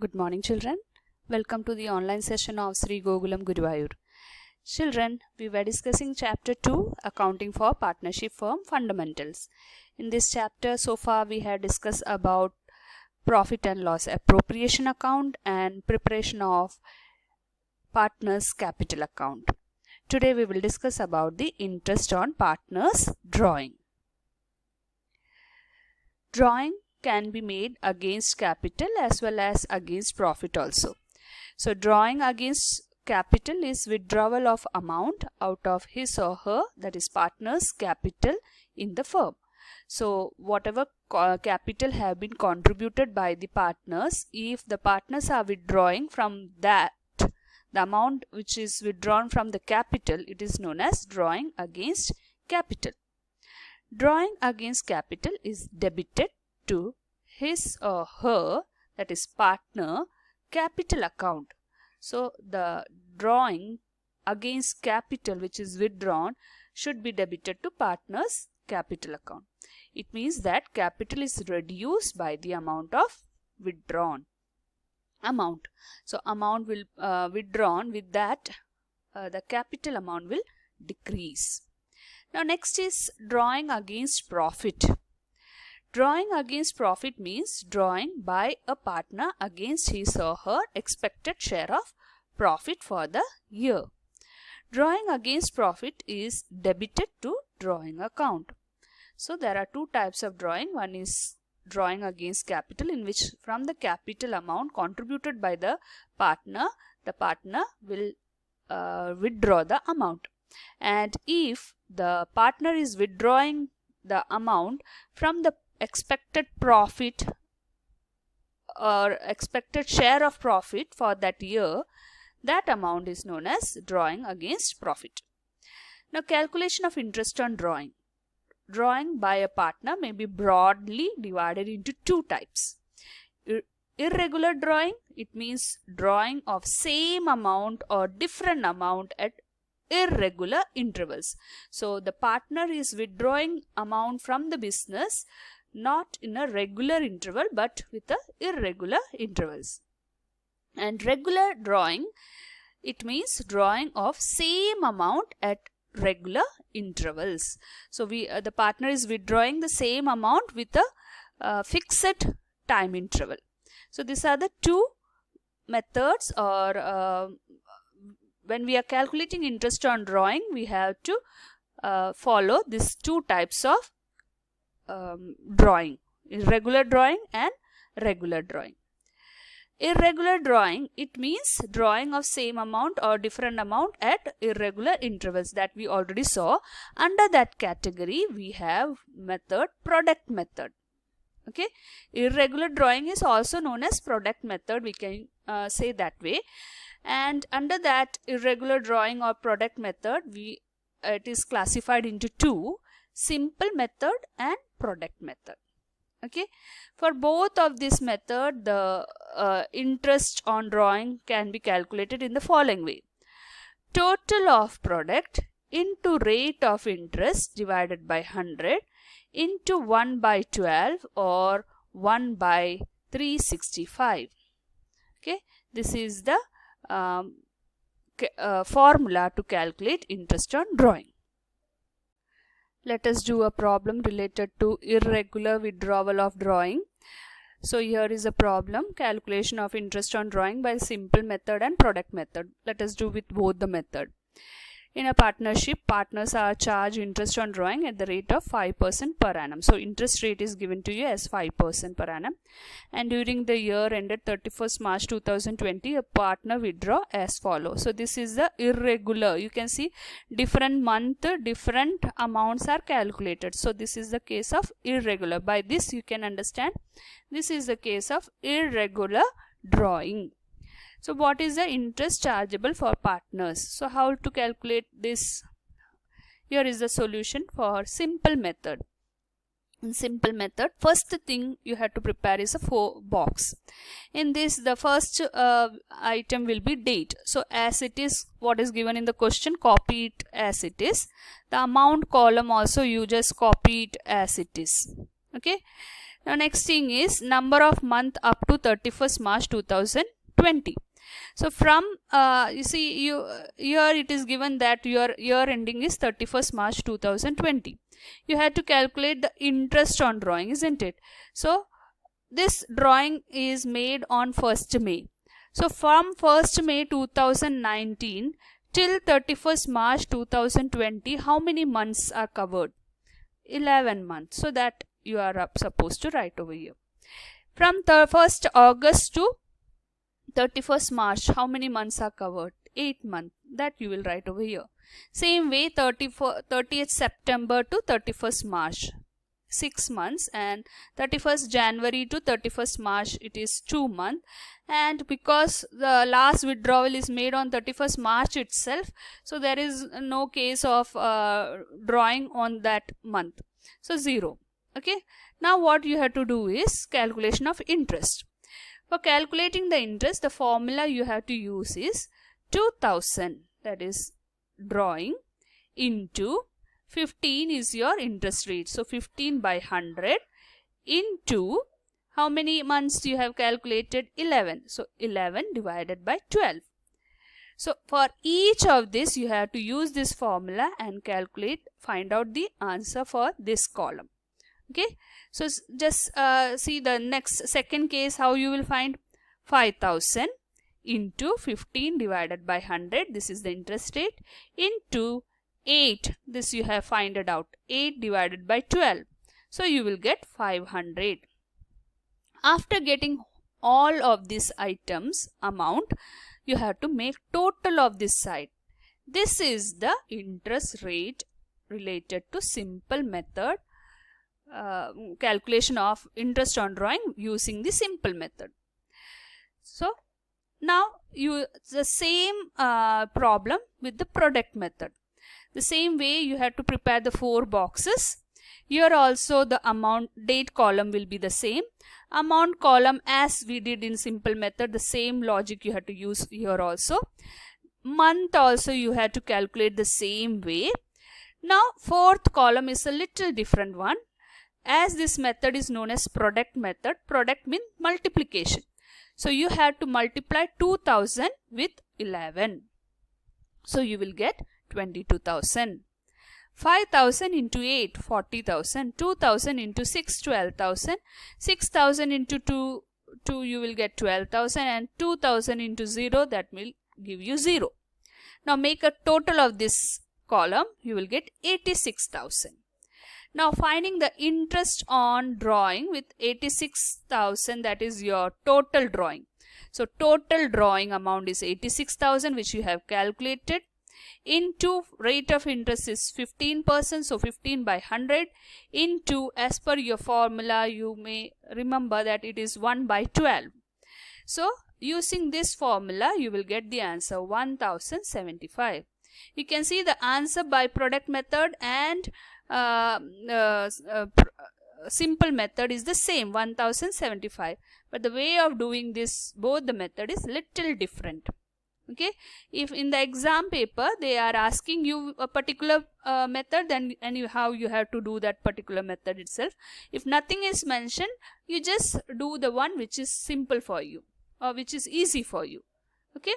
Good morning, children. Welcome to the online session of Sri Gokulam Guruvayur. Children, we were discussing chapter 2, Accounting for Partnership Firm Fundamentals. In this chapter, so far we have discussed about profit and loss appropriation account and preparation of partners capital account. Today we will discuss about the interest on partners drawing. Drawing can be made against capital as well as against profit also. So drawing against capital is withdrawal of amount out of his or her, that is partner's capital in the firm. So whatever capital have been contributed by the partners, if the partners are withdrawing from that, the amount which is withdrawn from the capital, it is known as drawing against capital. Drawing against capital is debited to his or her, that is partner, capital account. So the drawing against capital which is withdrawn should be debited to partner's capital account. It means that capital is reduced by the amount of withdrawn amount. So amount will withdrawn, with that the capital amount will decrease. Now next is drawing against profit. Drawing against profit means drawing by a partner against his or her expected share of profit for the year. Drawing against profit is debited to drawing account. So there are two types of drawing. One is drawing against capital, in which from the capital amount contributed by the partner will withdraw the amount. And if the partner is withdrawing the amount from the expected profit or expected share of profit for that year, that amount is known as drawing against profit. Now calculation of interest on drawing. Drawing by a partner may be broadly divided into two types. Irregular drawing, it means drawing of same amount or different amount at irregular intervals. So the partner is withdrawing amount from the business not in a regular interval but with a irregular intervals. And regular drawing, it means drawing of same amount at regular intervals. So the partner is withdrawing the same amount with a fixed time interval. So these are the two methods, or when we are calculating interest on drawing, we have to follow these two types of drawing: irregular drawing and regular drawing. Irregular drawing, it means drawing of same amount or different amount at irregular intervals, that we already saw. Under that category we have method, product method. Okay, irregular drawing is also known as product method, we can say that way. And under that irregular drawing or product method, it is classified into two: simple method and product method. Okay, for both of this method, the interest on drawing can be calculated in the following way: total of product into rate of interest divided by 100 into 1 by 12 or 1 by 365. Okay, this is the formula to calculate interest on drawing. Let us do a problem related to irregular withdrawal of drawing. So here is a problem: calculation of interest on drawing by simple method and product method. Let us do with both the method. In a partnership, partners are charged interest on drawing at the rate of 5% per annum. So interest rate is given to you as 5% per annum. And during the year ended 31st March 2020, a partner withdraw as follows. So this is the irregular. You can see different month, different amounts are calculated. So this is the case of irregular. By this you can understand this is the case of irregular drawing. So what is the interest chargeable for partners? So how to calculate this? Here is the solution for simple method. In simple method, first thing you have to prepare is a box. In this, the first item will be date. So as it is, what is given in the question, copy it as it is. The amount column also you just copy it as it is. Okay. Now next thing is number of month up to 31st March 2020. So from you see, here it is given that your year ending is 31st March 2020. You had to calculate the interest on drawing, isn't it? So this drawing is made on 1st May. So from 1st May 2019 till 31st March 2020, how many months are covered? 11 months. So that you are supposed to write over here. From 1st August to 31st March, how many months are covered? 8 months. That you will write over here. Same way, 30th September to 31st March, 6 months, and 31st January to 31st March, it is 2 months. And because the last withdrawal is made on 31st March itself, so there is no case of drawing on that month. So 0. Okay. Now what you have to do is calculation of interest. For calculating the interest, the formula you have to use is 2000, that is drawing, into 15 is your interest rate. So 15 by 100 into how many months you have calculated? 11. So 11 divided by 12. So for each of this you have to use this formula and calculate, find out the answer for this column. Okay. So just see the next second case, how you will find 5000 into 15 divided by 100. This is the interest rate, into 8. This you have find it out. 8 divided by 12. So you will get 500. After getting all of these items amount, you have to make total of this side. This is the interest rate related to simple method. Calculation of interest on drawing using the simple method. So now the same problem with the product method. The same way you have to prepare the 4 boxes. Here also the amount date column will be the same. Amount column, as we did in simple method, the same logic you have to use here also. Month also you have to calculate the same way. Now 4th column is a little different one. As this method is known as product method, product means multiplication. So you have to multiply 2000 with 11. So you will get 22,000. 5,000 into 8, 40,000. 2,000 into 6, 12,000. 6,000 into 2, you will get 12,000. And 2,000 into 0, that will give you 0. Now make a total of this column, you will get 86,000. Now finding the interest on drawing with 86,000, that is your total drawing. So total drawing amount is 86,000, which you have calculated, into rate of interest is 15%, so 15 by 100, into, as per your formula, you may remember that it is 1 by 12. So using this formula you will get the answer 1075. You can see the answer by product method and simple method is the same, 1075, but the way of doing this, both the method is little different. Okay, if in the exam paper they are asking you a particular method, then how you have to do that particular method itself. If nothing is mentioned, you just do the one which is simple for you or which is easy for you. Okay.